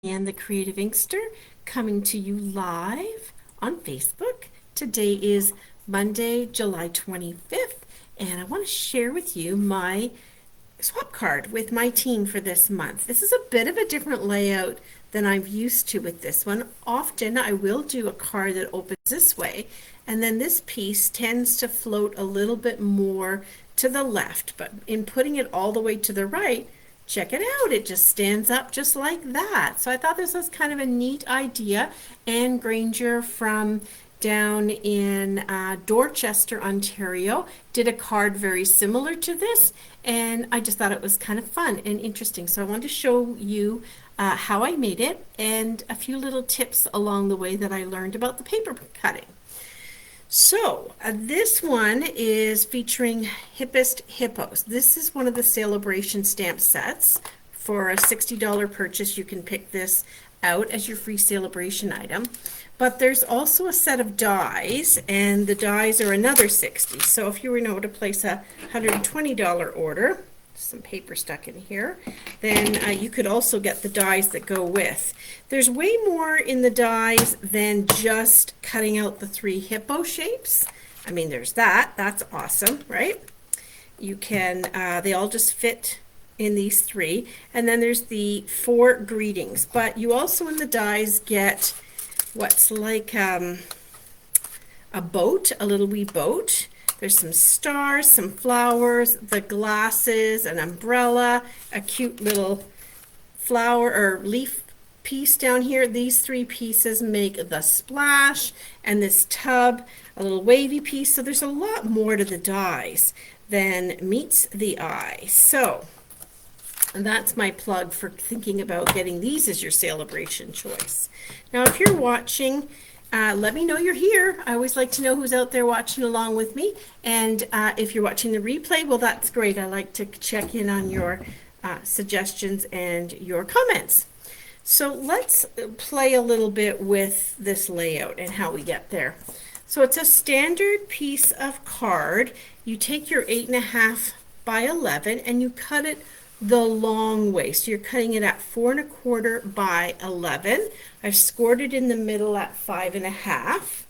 And the Creative Inkster coming to you live on Facebook. Today is Monday, July 25th, and I want to share with you my swap card with my team for this month. This is a bit of a different layout than I'm used to with this one. Often I will do a card that opens this way, and then this piece tends to float a little bit more to the left, but in putting it all the way to the right, check it out, it just stands up just like that. So I thought this was kind of a neat idea. Anne Granger from down in Dorchester, Ontario, did a card very similar to this, and I just thought it was kind of fun and interesting. So I wanted to show you how I made it and a few little tips along the way that I learned about the paper cutting. So this one is featuring Hippest Hippos. This is one of the celebration stamp sets. For a $60 purchase, you can pick this out as your free celebration item. But there's also a set of dies, and the dies are another $60. So if you were to place a $120 order, some paper stuck in here, then you could also get the dies that go with. There's way more in the dies than just cutting out the 3 hippo shapes. I mean, there's that's awesome, right? You can, they all just fit in these 3. And then there's the 4 greetings. But you also in the dies get what's like a boat, a little wee boat. There's some stars, some flowers, the glasses, an umbrella, a cute little flower or leaf piece down here. These 3 pieces make the splash, and this tub, a little wavy piece. So there's a lot more to the dies than meets the eye. So that's my plug for thinking about getting these as your celebration choice. Now, if you're watching, let me know you're here. I always like to know who's out there watching along with me. And if you're watching the replay, well, that's great. I like to check in on your suggestions and your comments. So let's play a little bit with this layout and how we get there. So it's a standard piece of card. You take your 8.5 by 11 and you cut it the long way. So you're cutting it at 4 1/4 by 11. I've scored it in the middle at 5.5.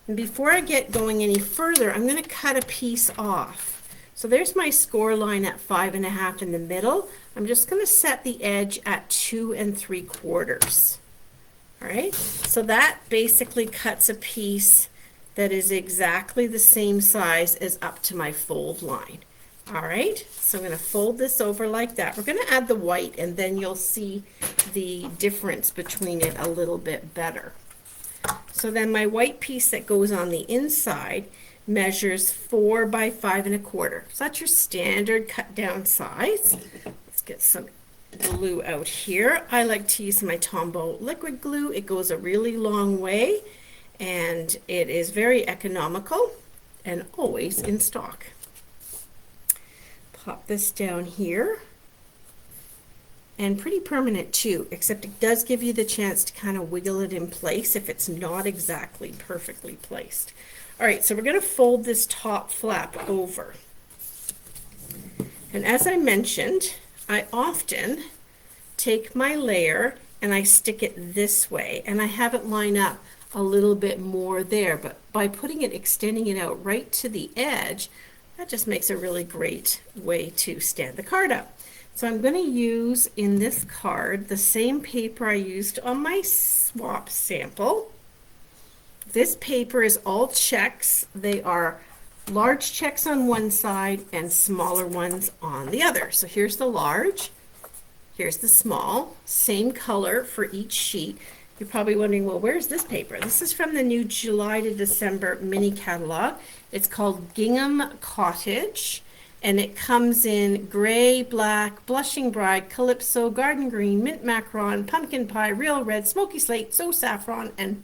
And before I get going any further, I'm going to cut a piece off. So there's my score line at 5.5 in the middle. I'm just going to set the edge at 2 3/4. All right, so that basically cuts a piece that is exactly the same size as up to my fold line. All right, so I'm going to fold this over like that. We're going to add the white, and then you'll see the difference between it a little bit better. So then my white piece that goes on the inside measures 4 by 5 1/4. So that's your standard cut down size. Let's get some glue out here. I like to use my Tombow liquid glue. It goes a really long way, and it is very economical and always in stock. Pop this down here, and pretty permanent too, except it does give you the chance to kind of wiggle it in place if it's not exactly perfectly placed. All right, so we're going to fold this top flap over. And as I mentioned, I often take my layer and I stick it this way, and I have it line up a little bit more there, but by putting it, extending it out right to the edge, that just makes a really great way to stand the card up. So I'm going to use in this card the same paper I used on my swap sample. This paper is all checks. They are large checks on one side and smaller ones on the other. So here's the large, here's the small, same color for each sheet. You're probably wondering, well, where's this paper? This is from the new July to December mini catalog. It's called Gingham Cottage, and it comes in gray, black, blushing bride, calypso, garden green, mint macaron, pumpkin pie, real red, smoky slate, so saffron, and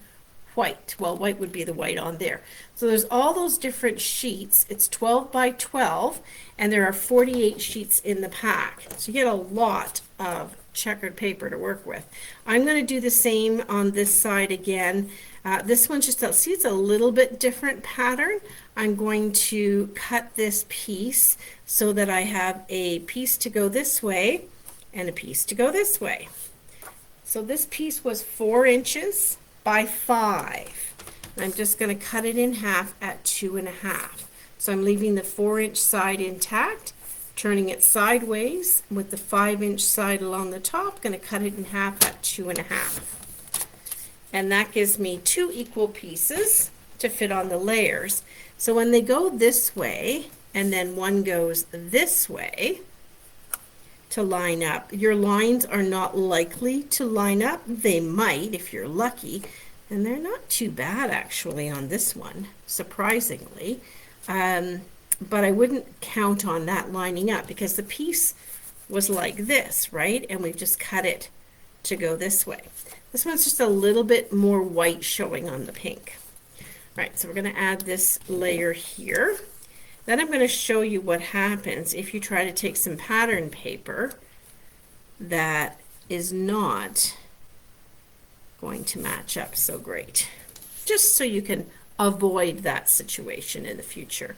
white. Well, white would be the white on there. So there's all those different sheets. It's 12 by 12, and there are 48 sheets in the pack. So you get a lot of checkered paper to work with. I'm going to do the same on this side again. This one's just, see, it's a little bit different pattern. I'm going to cut this piece so that I have a piece to go this way and a piece to go this way. So this piece was 4 inches by 5. And I'm just going to cut it in half at 2.5. So I'm leaving the 4-inch side intact, turning it sideways with the 5-inch side along the top, going to cut it in half at 2.5. And that gives me 2 equal pieces to fit on the layers. So when they go this way, and then one goes this way to line up, your lines are not likely to line up. They might if you're lucky, and they're not too bad actually on this one, surprisingly. But I wouldn't count on that lining up because the piece was like this, right? And we've just cut it to go this way. This one's just a little bit more white showing on the pink. All right, so we're going to add this layer here. Then I'm going to show you what happens if you try to take some pattern paper that is not going to match up so great, just so you can avoid that situation in the future.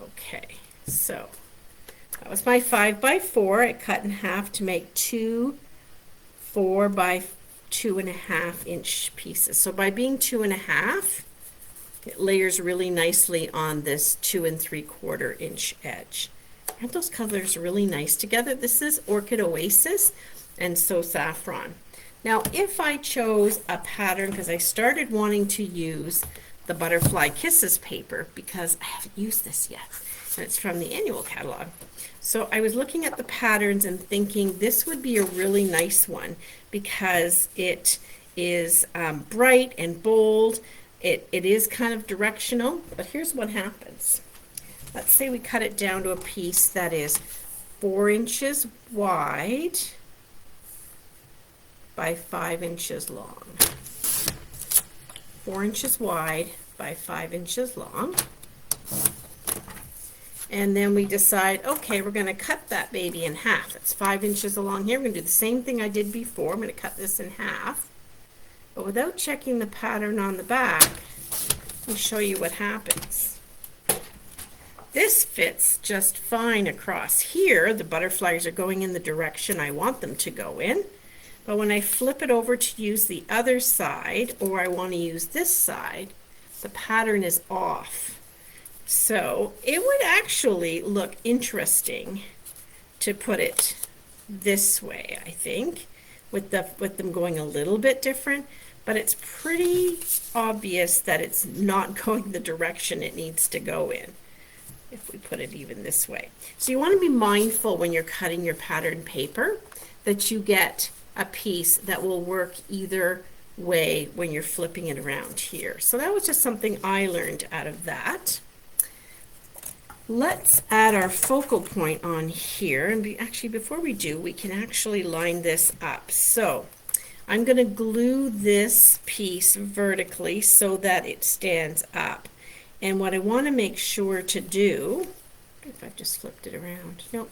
Okay, so that was my 5 by 4. I cut in half to make 2 4 by 2.5 inch pieces. So by being 2.5, it layers really nicely on this 2 3/4 inch edge. Aren't those colors really nice together? This is Orchid Oasis and So Saffron. Now, if I chose a pattern, because I started wanting to use the Butterfly Kisses paper because I haven't used this yet, and it's from the annual catalog. So I was looking at the patterns and thinking this would be a really nice one because it is bright and bold. It is kind of directional, but here's what happens. Let's say we cut it down to a piece that is 4 inches wide by 5 inches long. 4 inches wide by 5 inches long. And then we decide, okay, we're going to cut that baby in half. It's 5 inches along here. We're going to do the same thing I did before. I'm going to cut this in half. But without checking the pattern on the back, let me show you what happens. This fits just fine across here. The butterflies are going in the direction I want them to go in. But when I flip it over to use the other side, or I want to use this side, the pattern is off. So it would actually look interesting to put it this way, I think, with them going a little bit different. But it's pretty obvious that it's not going the direction it needs to go in if we put it even this way. So you want to be mindful when you're cutting your pattern paper that you get a piece that will work either way when you're flipping it around here. So that was just something I learned out of that. Let's add our focal point on here, and actually before we do, we can actually line this up. So I'm going to glue this piece vertically so that it stands up. And what I want to make sure to do, if I've just flipped it around, no,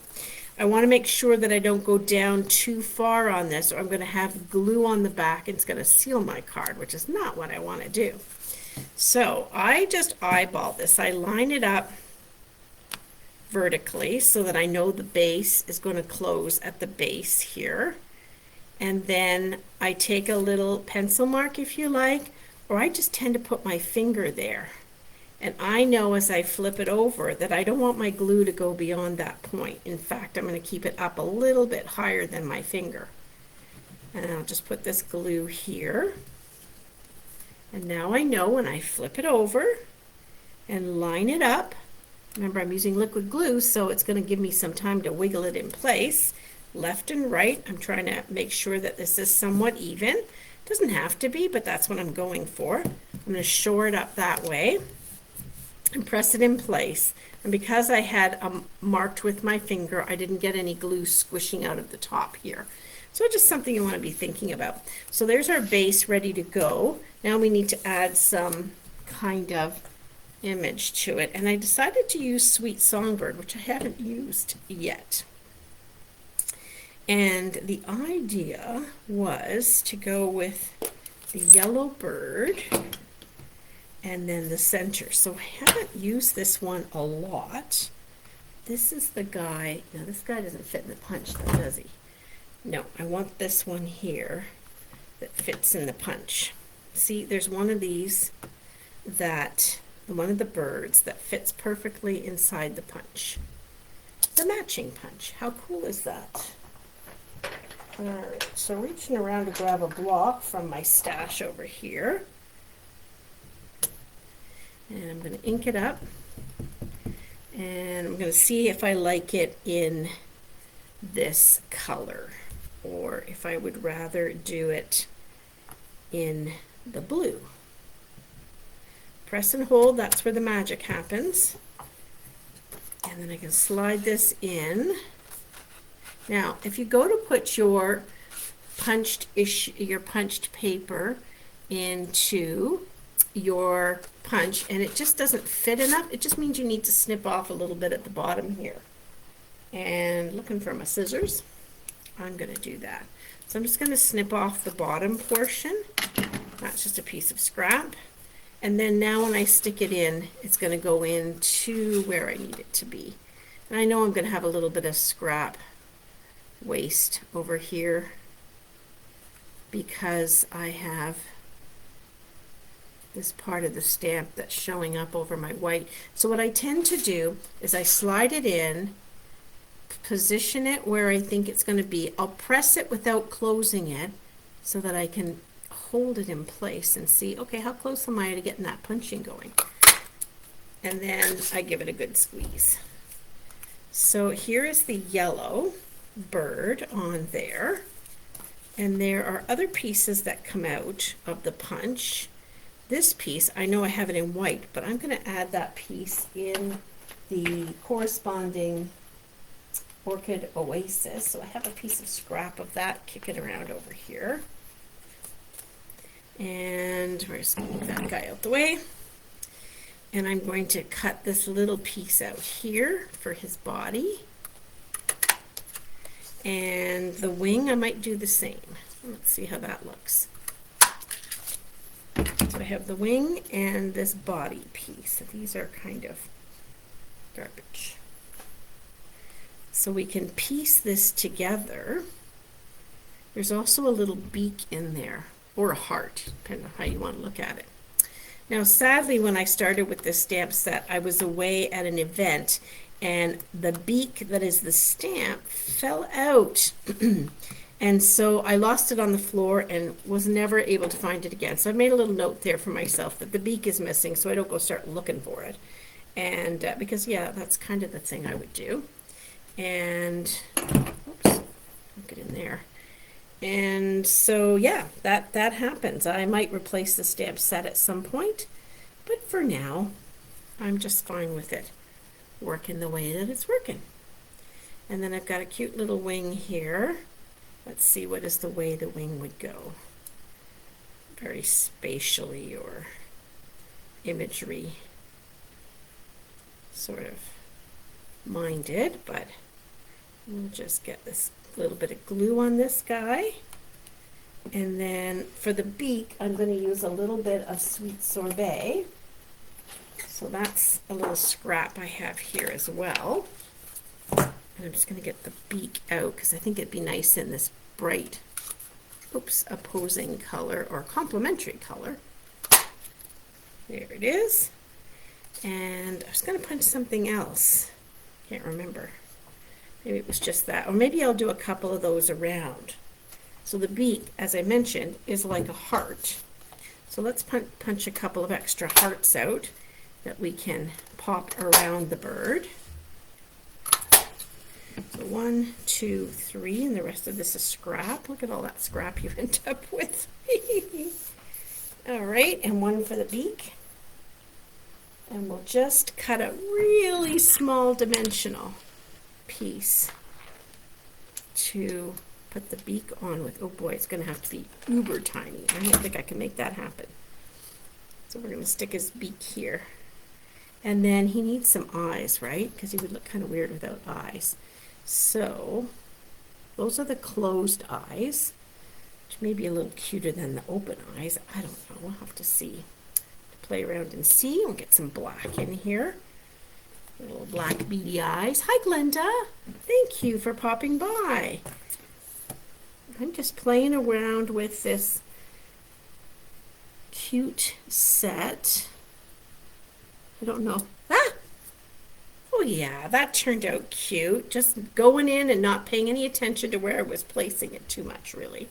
I want to make sure that I don't go down too far on this, or I'm going to have glue on the back and it's going to seal my card, which is not what I want to do. So I just eyeball this. I line it up vertically so that I know the base is going to close at the base here. And then I take a little pencil mark if you like, or I just tend to put my finger there. And I know as I flip it over that I don't want my glue to go beyond that point. In fact, I'm going to keep it up a little bit higher than my finger. And I'll just put this glue here. And now I know when I flip it over and line it up, remember I'm using liquid glue, so it's going to give me some time to wiggle it in place. Left and right, I'm trying to make sure that this is somewhat even. Doesn't have to be, but that's what I'm going for. I'm going to shore it up that way and press it in place. And because I had marked with my finger, I didn't get any glue squishing out of the top here. So just something you want to be thinking about. So there's our base ready to go. Now we need to add some kind of image to it. And I decided to use Sweet Songbird, which I haven't used yet. And the idea was to go with the yellow bird and then the center. So I haven't used this one a lot. This is the guy. Now this guy doesn't fit in the punch though, does he? No, I want this one here. that fits in the punch. See, there's one of these one of the birds that fits perfectly inside the punch. The matching punch. How cool is that? Alright, so reaching around to grab a block from my stash over here. And I'm going to ink it up. And I'm going to see if I like it in this color, or if I would rather do it in the blue. Press and hold, that's where the magic happens. And then I can slide this in. Now, if you go to put your punched paper into your punch and it just doesn't fit enough, it just means you need to snip off a little bit at the bottom here. And looking for my scissors, I'm going to do that. So I'm just going to snip off the bottom portion. That's just a piece of scrap. And then now when I stick it in, it's going to go into where I need it to be. And I know I'm going to have a little bit of scrap waste over here because I have this part of the stamp that's showing up over my white. So what I tend to do is I slide it in, position it where I think it's going to be. I'll press it without closing it so that I can hold it in place and see, okay, how close am I to getting that punching going? And then I give it a good squeeze. So here is the yellow bird on there, and there are other pieces that come out of the punch. This piece, I know I have it in white, but I'm going to add that piece in the corresponding Orchid Oasis. So I have a piece of scrap of that kicking around over here. And we're just going to move that guy out the way. And I'm going to cut this little piece out here for his body. And the wing, I might do the same. Let's see how that looks. So I have the wing and this body piece. These are kind of garbage. So we can piece this together. There's also a little beak in there, or a heart, depending on how you want to look at it. Now, sadly, when I started with this stamp set, I was away at an event, and the beak that is the stamp fell out. And so I lost it on the floor and was never able to find it again. So I made a little note there for myself that the beak is missing, so I don't go start looking for it. And because, yeah, that's kind of the thing I would do. And, oops, look it in there. And so, yeah, that happens. I might replace the stamp set at some point, but for now, I'm just fine with it working the way that it's working. And then I've got a cute little wing here. Let's see, what is the way the wing would go? Very spatially or imagery sort of minded, but we'll just get this little bit of glue on this guy. And then for the beak, I'm going to use a little bit of sweet sorbet. So that's a little scrap I have here as well. And I'm just going to get the beak out because I think it'd be nice in this bright, opposing color or complementary color. There it is. And I was going to punch something else. Can't remember. Maybe it was just that. Or maybe I'll do a couple of those around. So the beak, as I mentioned, is like a heart. So let's punch a couple of extra hearts out that we can pop around the bird. So 1, 2, 3, and the rest of this is scrap. Look at all that scrap you end up with. All right, and one for the beak. And we'll just cut a really small dimensional piece to put the beak on with. Oh boy, it's going to have to be uber tiny. I don't think I can make that happen. So we're going to stick his beak here. And then he needs some eyes, right? Because he would look kind of weird without eyes. So those are the closed eyes, which may be a little cuter than the open eyes. I don't know. We'll have to see. Play around and see. We'll get some black in here. Little black beady eyes. Hi, Glenda. Thank you for popping by. I'm just playing around with this cute set. I don't know. Ah! Oh yeah, that turned out cute. Just going in and not paying any attention to where I was placing it too much, really.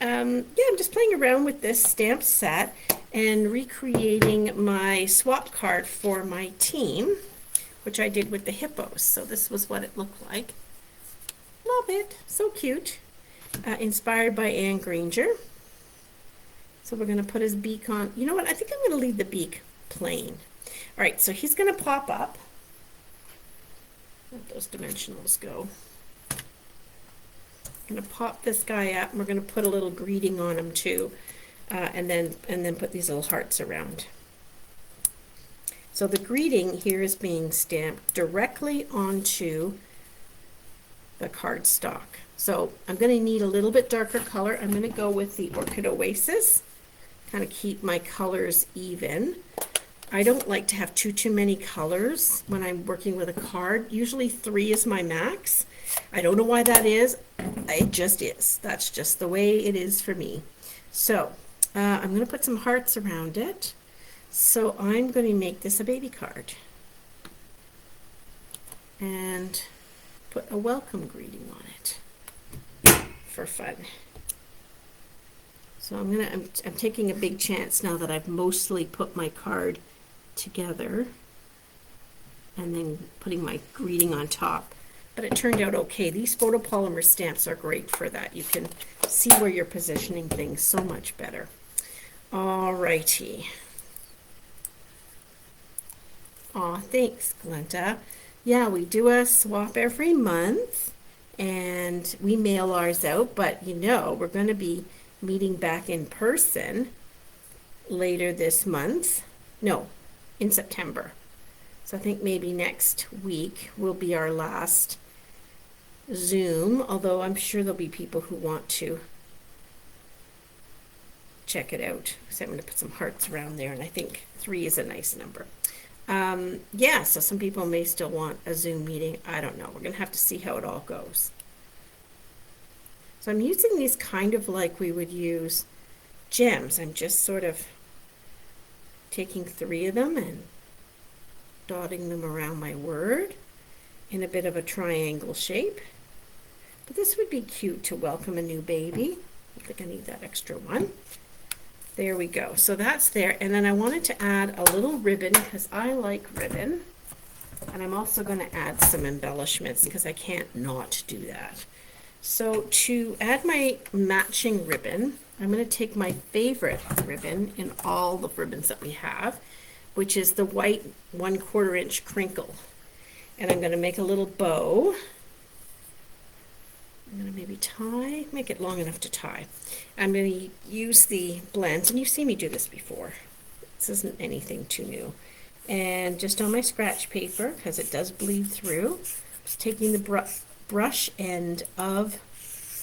Yeah, I'm just playing around with this stamp set and recreating my swap card for my team, which I did with the hippos. So this was what it looked like. Love it. So cute. Inspired by Anne Granger. So we're going to put his beak on. You know what? I think I'm going to leave the beak plain. All right, so he's going to pop up. Let those dimensionals go. I'm going to pop this guy up, and we're going to put a little greeting on him too, and then put these little hearts around. So the greeting here is being stamped directly onto the cardstock. So I'm going to need a little bit darker color. I'm going to go with the Orchid Oasis, kind of keep my colors even. I don't like to have too many colors when I'm working with a card. Usually 3 is my max. I don't know why that is. It just is. That's just the way it is for me. So I'm going to put some hearts around it. So I'm going to make this a baby card and put a welcome greeting on it for fun. So I'm taking a big chance now that I've mostly put my card together and then putting my greeting on top. But it turned out okay. These photopolymer stamps are great for that. You can see where you're positioning things so much better. All righty. Aw, thanks, Glenda. Yeah, we do a swap every month, and we mail ours out, but you know, we're going to be meeting back in person later this month. No, in September. So I think maybe next week will be our last Zoom, although I'm sure there'll be people who want to check it out. So I'm going to put some hearts around there, and I think 3 is a nice number. Yeah, so some people may still want a Zoom meeting. I don't know. We're going to have to see how it all goes. So I'm using these kind of like we would use gems. I'm just sort of taking 3 of them and dotting them around my word in a bit of a triangle shape. But this would be cute to welcome a new baby. I think I need that extra one. There we go. So that's there. And then I wanted to add a little ribbon because I like ribbon. And I'm also going to add some embellishments because I can't not do that. So to add my matching ribbon, I'm going to take my favorite ribbon in all the ribbons that we have, which is the white 1/4 inch crinkle. And I'm going to make a little bow. I'm going to maybe tie, make it long enough to tie. I'm going to use the blends, and you've seen me do this before. This isn't anything too new. And just on my scratch paper, because it does bleed through, just taking the brush end of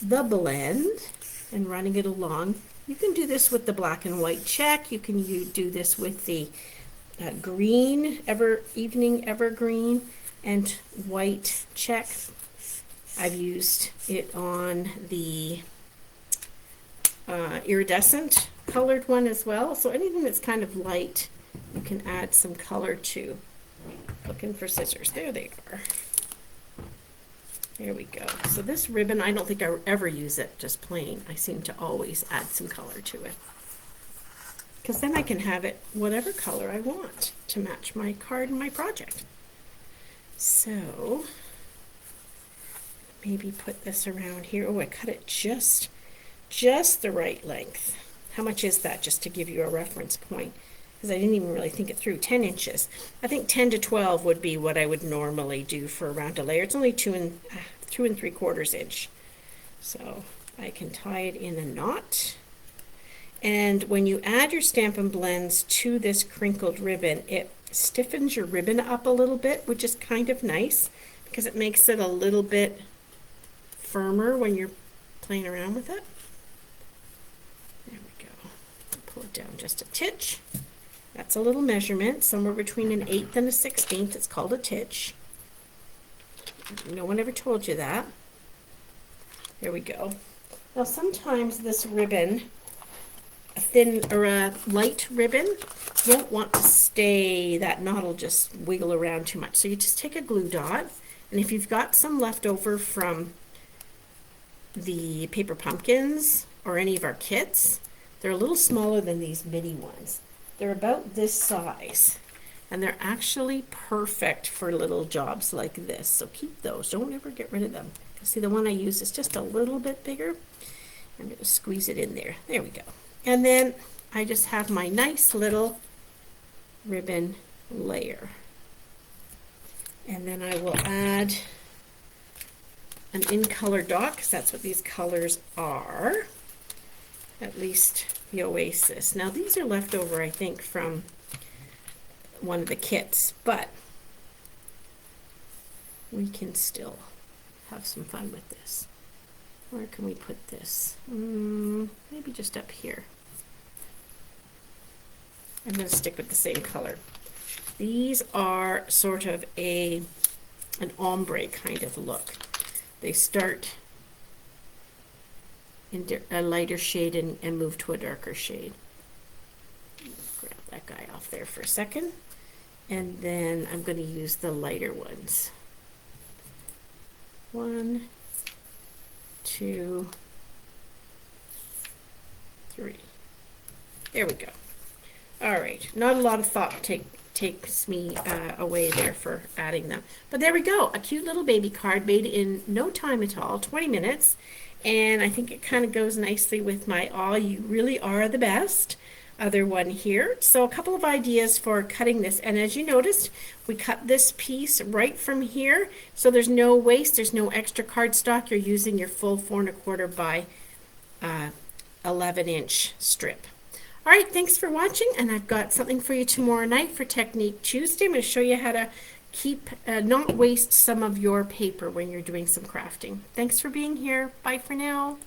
the blend and running it along. You can do this with the black and white check. You can do this with the green, evening evergreen, and white check. I've used it on the iridescent colored one as well. So anything that's kind of light, you can add some color to. Looking for scissors. There they are. There we go. So this ribbon, I don't think I ever use it just plain. I seem to always add some color to it, because then I can have it whatever color I want to match my card and my project. So maybe put this around here. Oh, I cut it just the right length. How much is that, just to give you a reference point? Because I didn't even really think it through. 10 inches. I think 10 to 12 would be what I would normally do for a round layer. It's only 2 3/4 inch. So I can tie it in a knot. And when you add your Stampin' Blends to this crinkled ribbon, it stiffens your ribbon up a little bit, which is kind of nice because it makes it a little bit firmer when you're playing around with it. There we go. Pull it down just a titch. That's a little measurement, somewhere between an 1/8 and a 1/16. It's called a titch. No one ever told you that. There we go. Now sometimes this ribbon thin or a light ribbon, you won't want to stay, that knot will just wiggle around too much. So you just take a glue dot, and if you've got some left over from the paper pumpkins or any of our kits, they're a little smaller than these mini ones. They're about this size, and they're actually perfect for little jobs like this. So keep those, don't ever get rid of them. See, the one I use is just a little bit bigger. I'm going to squeeze it in there. There we go. And then I just have my nice little ribbon layer. And then I will add an in color dot, because that's what these colors are. At least the Oasis. Now these are left over, I think, from one of the kits, but we can still have some fun with this. Where can we put this? Maybe just up here. I'm going to stick with the same color. These are sort of an ombre kind of look. They start in a lighter shade and move to a darker shade. Grab that guy off there for a second. And then I'm going to use the lighter ones. 1, 2, 3. There we go. All right, not a lot of thought takes me away there for adding them. But there we go, a cute little baby card made in no time at all, 20 minutes. And I think it kind of goes nicely with my "Aw, you really are the best" other one here. So a couple of ideas for cutting this, and as you noticed, we cut this piece right from here, so there's no waste, there's no extra cardstock. You're using your full 4 1/4 by 11-inch strip. All right, thanks for watching, and I've got something for you tomorrow night for Technique Tuesday. I'm going to show you how to keep not waste some of your paper when you're doing some crafting. Thanks for being here. Bye for now.